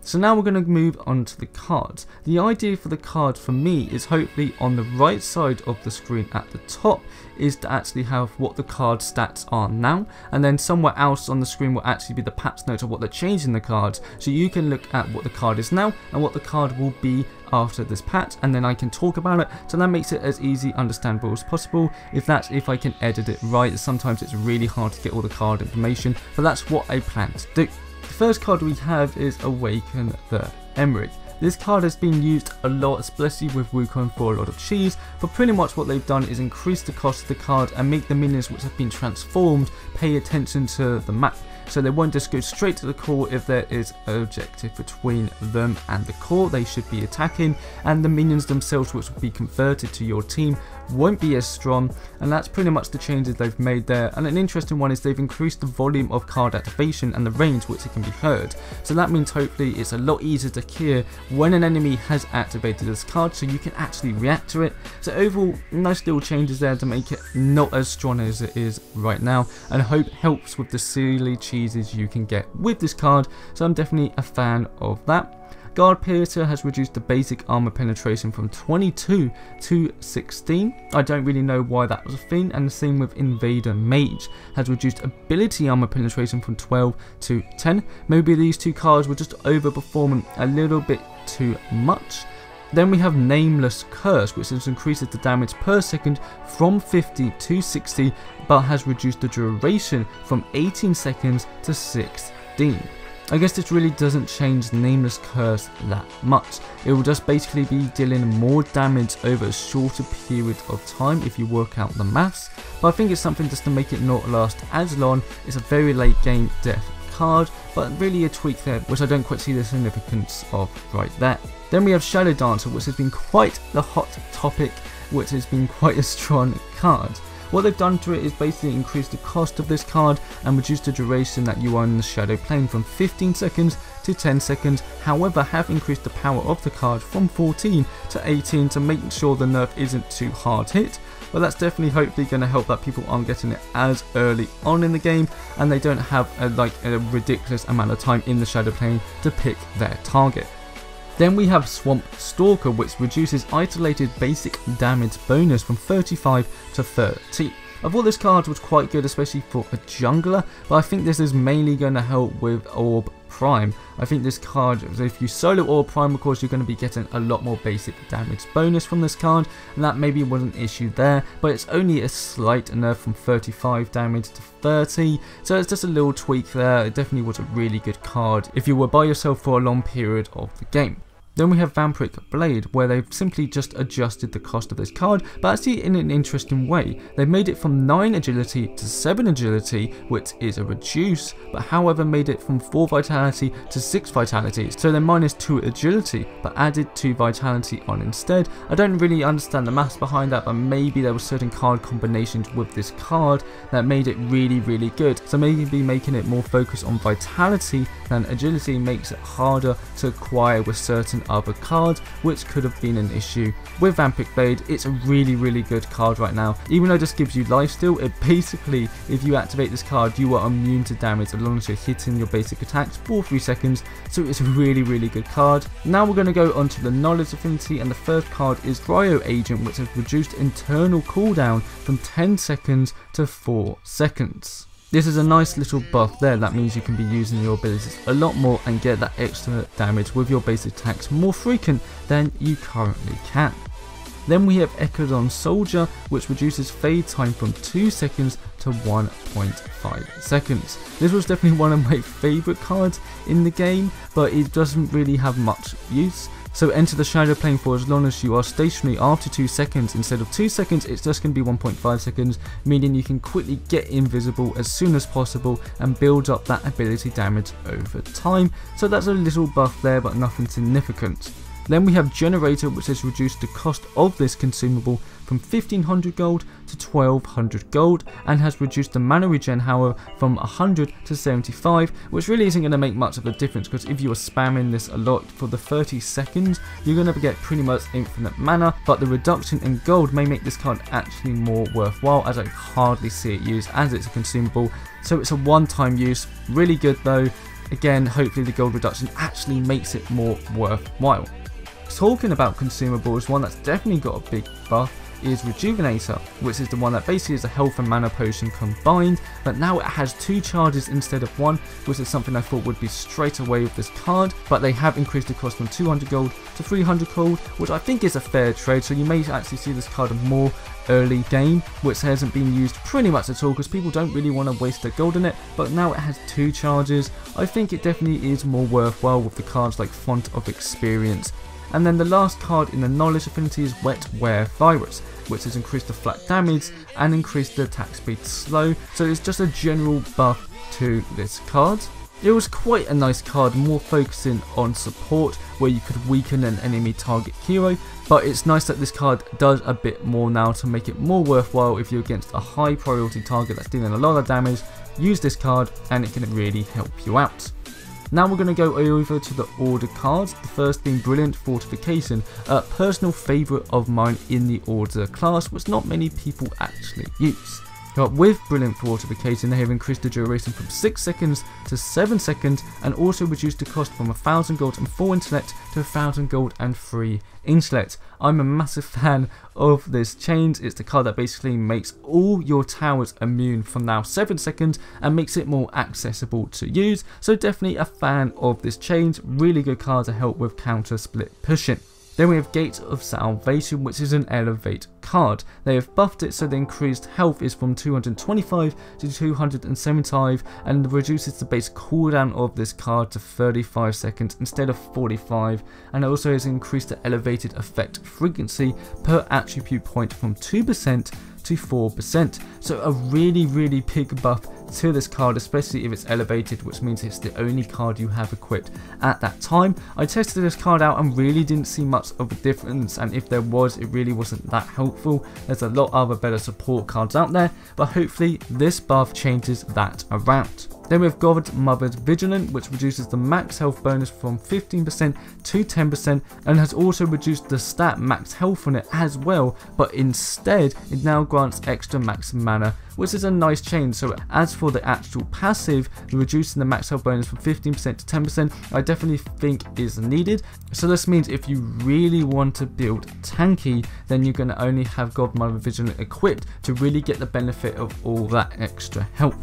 So now we're going to move on to the cards. The idea for the card for me is hopefully on the right side of the screen at the top is to actually have what the card stats are now, and then somewhere else on the screen will actually be the patch notes of what they're changing the cards, so you can look at what the card is now and what the card will be after this patch, and then I can talk about it, so that makes it as easy understandable as possible if I can edit it right. Sometimes it's really hard to get all the card information, but that's what I plan to do. The first card we have is Awaken the Emeric. This card has been used a lot, especially with Wukong for a lot of cheese, but pretty much what they've done is increase the cost of the card and make the minions which have been transformed pay attention to the map. So they won't just go straight to the core if there is an objective between them and the core they should be attacking, and the minions themselves which will be converted to your team won't be as strong, and that's pretty much the changes they've made there. And an interesting one is they've increased the volume of card activation and the range which it can be heard, so that means hopefully it's a lot easier to hear when an enemy has activated this card, so you can actually react to it. So overall, nice little changes there to make it not as strong as it is right now, and I hope helps with the silly cheeses you can get with this card, so I'm definitely a fan of that. Guard Piercer has reduced the basic armor penetration from 22 to 16. I don't really know why that was a thing, and the same with Invader Mage has reduced ability armor penetration from 12 to 10. Maybe these two cards were just overperforming a little bit too much. Then we have Nameless Curse, which has increased the damage per second from 50 to 60, but has reduced the duration from 18 seconds to 16. I guess this really doesn't change Nameless Curse that much. It will just basically be dealing more damage over a shorter period of time if you work out the maths, but I think it's something just to make it not last as long. It's a very late game death card, but really a tweak there which I don't quite see the significance of right there. Then we have Shadow Dancer, which has been quite the hot topic, which has been quite a strong card. What they've done to it is basically increase the cost of this card and reduce the duration that you are in the Shadow Plane from 15 seconds to 10 seconds, however have increased the power of the card from 14 to 18 to make sure the nerf isn't too hard hit. But that's definitely hopefully going to help that people aren't getting it as early on in the game, and they don't have a ridiculous amount of time in the Shadow Plane to pick their target. Then we have Swamp Stalker, which reduces isolated basic damage bonus from 35 to 30. I thought this card was quite good, especially for a jungler, but I think this is mainly going to help with Orb Prime. I think this card, if you solo Orb Prime, of course you're going to be getting a lot more basic damage bonus from this card, and that maybe was an issue there, but it's only a slight nerf from 35 damage to 30, so it's just a little tweak there. It definitely was a really good card if you were by yourself for a long period of the game. Then we have Vampiric Blade, where they've simply just adjusted the cost of this card, but actually in an interesting way. They've made it from 9 agility to 7 agility, which is a reduce, but however made it from 4 vitality to 6 vitality. So they're minus 2 agility, but added 2 vitality on instead. I don't really understand the maths behind that, but maybe there were certain card combinations with this card that made it really, really good. So maybe making it more focused on vitality than agility makes it harder to acquire with certain other cards, which could have been an issue. With Vampiric Blade, it's a really, really good card right now. Even though it just gives you lifesteal, it basically, if you activate this card, you are immune to damage as long as you're hitting your basic attacks for 3 seconds, so it's a really, really good card. Now we're going to go on to the Knowledge Affinity, and the first card is Cryo Agent, which has reduced internal cooldown from 10 seconds to 4 seconds. This is a nice little buff there. That means you can be using your abilities a lot more and get that extra damage with your basic attacks more frequent than you currently can. Then we have Echidon Soldier, which reduces fade time from 2 seconds to 1.5 seconds. This was definitely one of my favourite cards in the game, but it doesn't really have much use. So enter the Shadow Plane for as long as you are stationary after 2 seconds. Instead of 2 seconds, it's just going to be 1.5 seconds, meaning you can quickly get invisible as soon as possible and build up that ability damage over time. So that's a little buff there, but nothing significant. Then we have Generator, which has reduced the cost of this consumable from 1500 gold to 1200 gold, and has reduced the mana regen, however, from 100 to 75, which really isn't going to make much of a difference, because if you are spamming this a lot for the 30 seconds, you're going to get pretty much infinite mana, but the reduction in gold may make this card actually more worthwhile, as I hardly see it used as it's a consumable. So it's a one-time use, really good though. again, hopefully the gold reduction actually makes it more worthwhile. Talking about consumables, one that's definitely got a big buff is Rejuvenator, which is the one that basically is a health and mana potion combined, but now it has 2 charges instead of 1, which is something I thought would be straight away with this card, but they have increased the cost from 200 gold to 300 gold, which I think is a fair trade, so you may actually see this card more early game, which hasn't been used pretty much at all because people don't really want to waste their gold in it, but now it has 2 charges. I think it definitely is more worthwhile with the cards like Font of Experience. And then the last card in the knowledge affinity is Wet Wear Virus, which has increased the flat damage and increased the attack speed slow, so it's just a general buff to this card. It was quite a nice card, more focusing on support where you could weaken an enemy target hero, but it's nice that this card does a bit more now to make it more worthwhile if you're against a high priority target that's dealing a lot of damage. Use this card and it can really help you out. Now we're going to go over to the order cards, the first being Brilliant Fortification, a personal favourite of mine in the order class, which not many people actually use. But with Brilliant Fortification, they have increased the duration from 6 seconds to 7 seconds and also reduced the cost from 1000 gold and 4 intellect to 1000 gold and 3 intellect. I'm a massive fan of this change. It's the card that basically makes all your towers immune from now 7 seconds and makes it more accessible to use. So definitely a fan of this change. Really good card to help with counter split pushing. Then we have Gate of Salvation, which is an elevate card. They have buffed it so the increased health is from 225 to 275 and reduces the base cooldown of this card to 35 seconds instead of 45, and it also has increased the elevated effect frequency per attribute point from 2% to 4%. So a really big buff to this card, especially if it's elevated, which means it's the only card you have equipped at that time. I tested this card out and really didn't see much of a difference, and if there was, it really wasn't that helpful. There's a lot of other better support cards out there, but hopefully this buff changes that around. Then we've Godmother's Vigilant, which reduces the max health bonus from 15% to 10% and has also reduced the stat max health on it as well, but instead it now grants extra max mana, which is a nice change. So as for the actual passive, reducing the max health bonus from 15% to 10%, I definitely think is needed. So this means if you really want to build tanky, then you're going to only have Godmother Vigilant equipped to really get the benefit of all that extra health.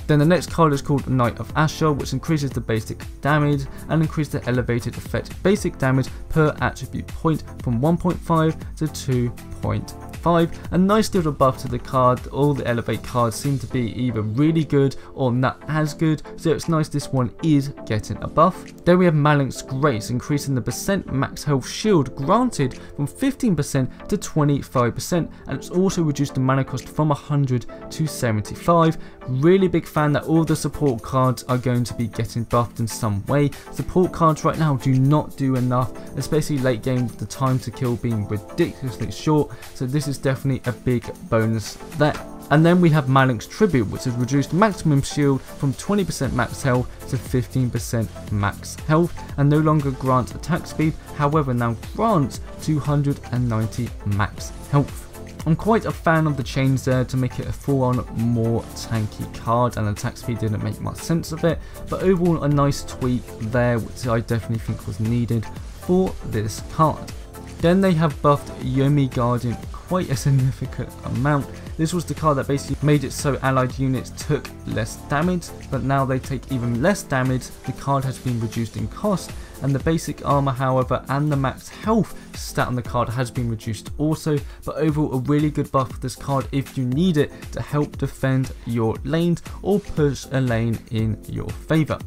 Then the next card is called Knight of Ashur, which increases the basic damage and increases the elevated effect basic damage per attribute point from 1.5 to 2.5. A nice little buff to the card. All the elevate cards seem to be either really good or not as good, so it's nice this one is getting a buff. Then we have Malink's Grace, increasing the percent max health shield granted from 15% to 25%, and it's also reduced the mana cost from 100 to 75. Really big fan that all the support cards are going to be getting buffed in some way. Support cards right now do not do enough, especially late game with the time to kill being ridiculously short, so this is definitely a big bonus there. And then we have Malink's Tribute, which has reduced maximum shield from 20% max health to 15% max health and no longer grants attack speed, however now grants 290 max health. I'm quite a fan of the change there to make it a full-on more tanky card, and attack speed didn't make much sense of it, but overall a nice tweak there which I definitely think was needed for this card. Then they have buffed Yomi Guardian quite a significant amount. This was the card that basically made it so allied units took less damage, but now they take even less damage. The card has been reduced in cost, and the basic armor however and the max health stat on the card has been reduced also, but overall a really good buff for this card if you need it to help defend your lanes or push a lane in your favour.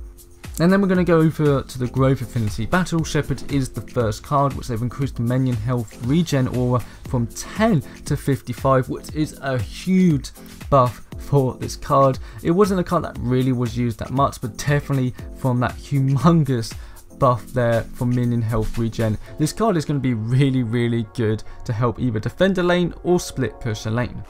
And then we're going to go over to the Growth Affinity. Battle Shepherd is the first card, which they've increased the minion health regen aura from 10 to 55, which is a huge buff for this card. It wasn't a card that really was used that much, but definitely from that humongous buff there for minion health regen, this card is going to be really good to help either defend a lane or split push a lane.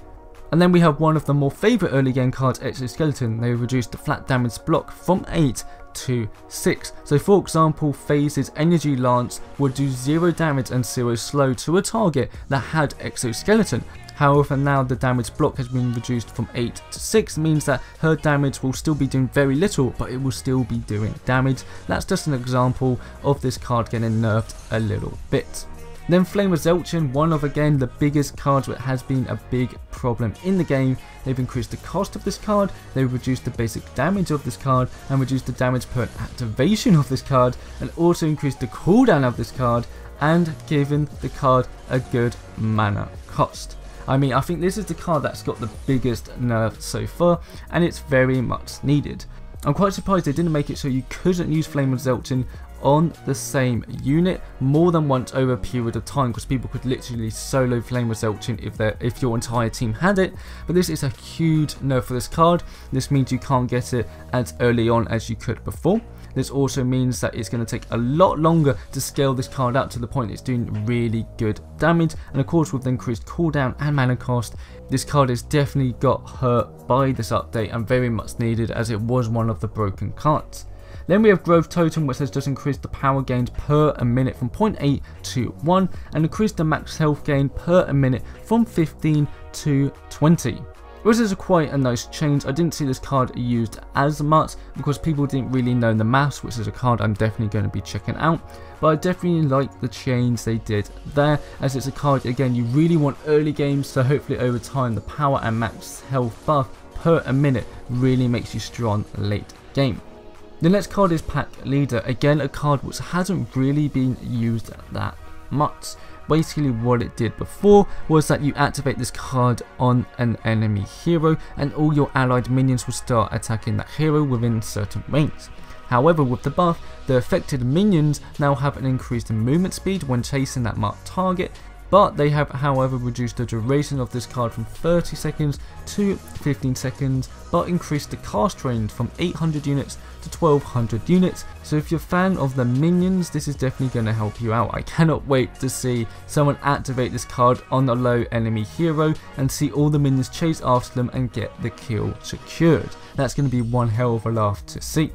And then we have one of the more favourite early game cards, Exoskeleton. They reduced the flat damage block from 8 to 6. So for example, Phase's Energy Lance would do 0 damage and 0 slow to a target that had Exoskeleton. However, now the damage block has been reduced from 8 to 6, means that her damage will still be doing very little, but it will still be doing damage. That's just an example of this card getting nerfed a little bit. Then Flame of Zelchin, one of again the biggest cards that has been a big problem in the game. They've increased the cost of this card, they've reduced the basic damage of this card, and reduced the damage per activation of this card, and also increased the cooldown of this card, and given the card a good mana cost. I mean, I think this is the card that's got the biggest nerf so far, and it's very much needed. I'm quite surprised they didn't make it so you couldn't use Flame of Zelchin on the same unit more than once over a period of time, because people could literally solo Flame of Zelchin if your entire team had it. But this is a huge nerf for this card. This means you can't get it as early on as you could before. This also means that it's going to take a lot longer to scale this card out to the point it's doing really good damage, and of course with the increased cooldown and mana cost, this card has definitely got hurt by this update and very much needed, as it was one of the broken cards. Then we have Growth Totem, which has just increased the power gained per a minute from 0.8 to 1, and increased the max health gain per a minute from 15 to 20. Which is quite a nice change. I didn't see this card used as much because people didn't really know the maths, which is a card I'm definitely going to be checking out. But I definitely like the change they did there, as it's a card again you really want early games, so hopefully over time the power and max health buff per a minute really makes you strong late game. The next card is Pack Leader, again a card which hasn't really been used that much. Basically what it did before was that you activate this card on an enemy hero and all your allied minions will start attacking that hero within certain range. However, with the buff, the affected minions now have an increased movement speed when chasing that marked target, but they have however reduced the duration of this card from 30 seconds to 15 seconds, but increased the cast range from 800 units to 1200 units. So if you're a fan of the minions, this is definitely going to help you out. I cannot wait to see someone activate this card on a low enemy hero and see all the minions chase after them and get the kill secured. That's going to be one hell of a laugh to see.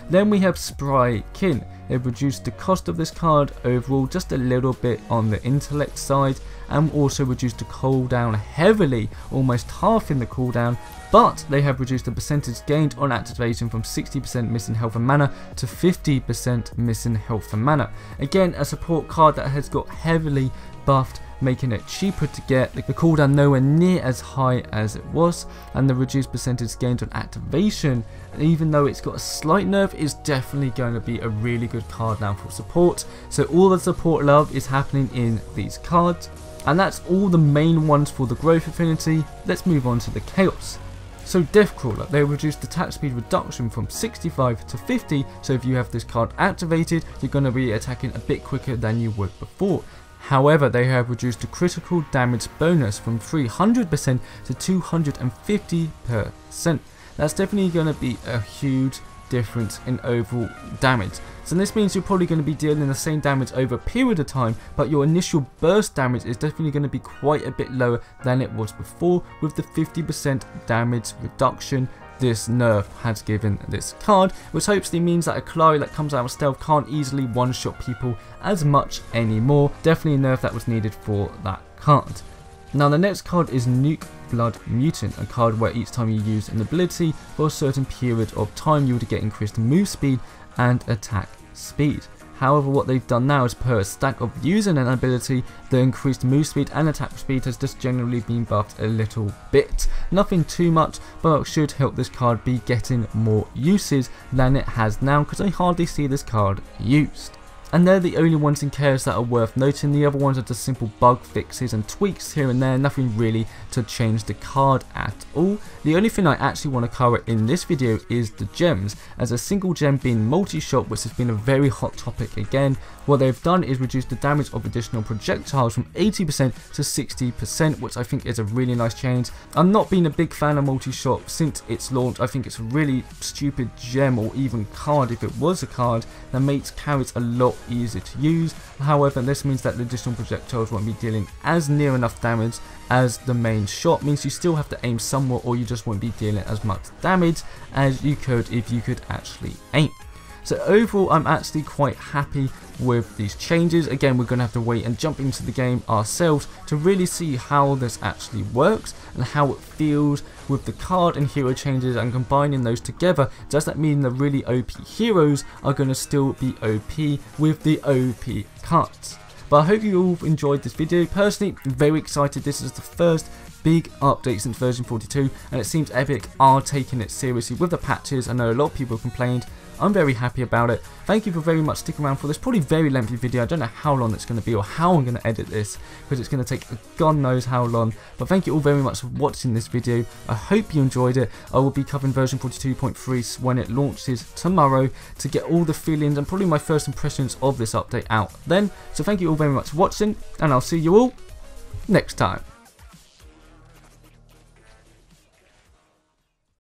Then we have Spry Kin. They've reduced the cost of this card overall just a little bit on the intellect side, and also reduced the cooldown heavily, almost half in the cooldown, but they have reduced the percentage gained on activation from 60% missing health and mana to 50% missing health and mana. Again, a support card that has got heavily buffed, making it cheaper to get, the cooldown nowhere near as high as it was, and the reduced percentage gained on activation, even though it's got a slight nerf, is definitely going to be a really good card now for support. So all the support love is happening in these cards, and that's all the main ones for the growth affinity. Let's move on to the chaos. So Deathcrawler, they reduced attack speed reduction from 65 to 50, so if you have this card activated, you're going to be attacking a bit quicker than you would before. However, they have reduced the critical damage bonus from 300% to 250%. That's definitely going to be a huge difference in overall damage. So this means you're probably going to be dealing the same damage over a period of time, but your initial burst damage is definitely going to be quite a bit lower than it was before, with the 50% damage reduction this nerf has given this card, which hopefully means that a Klari that comes out of stealth can't easily one-shot people as much anymore. Definitely a nerf that was needed for that card. Now the next card is Nuke Blood Mutant, a card where each time you use an ability for a certain period of time you would get increased move speed and attack speed. However, what they've done now is per a stack of using an ability, the increased move speed and attack speed has just generally been buffed a little bit. Nothing too much, but should help this card be getting more uses than it has now, because I hardly see this card used. And they're the only ones in Chaos that are worth noting. The other ones are just simple bug fixes and tweaks here and there, nothing really to change the card at all. The only thing I actually want to cover in this video is the gems, as a single gem being multi-shot, which has been a very hot topic again. What they've done is reduce the damage of additional projectiles from 80% to 60%, which I think is a really nice change. I'm not been a big fan of multi-shot since its launch. I think it's a really stupid gem, or even card if it was a card, that makes carries a lot easier to use. However, this means that the additional projectiles won't be dealing as near enough damage as the main shot, means you still have to aim somewhere, or you just won't be dealing as much damage as you could if you could actually aim. So overall, I'm actually quite happy with these changes. Again, we're going to have to wait and jump into the game ourselves to really see how this actually works and how it feels with the card and hero changes, and combining those together. Does that mean the really OP heroes are going to still be OP with the OP cards? But I hope you all enjoyed this video. Personally, I'm very excited. This is the first big update since version 42, and it seems Epic are taking it seriously with the patches. I know a lot of people complained. I'm very happy about it. Thank you for very much sticking around for this probably very lengthy video. I don't know how long it's going to be or how I'm going to edit this, because it's going to take God knows how long. But thank you all very much for watching this video. I hope you enjoyed it. I will be covering version 42.3 when it launches tomorrow to get all the feelings and probably my first impressions of this update out then. So thank you all very much for watching, and I'll see you all next time.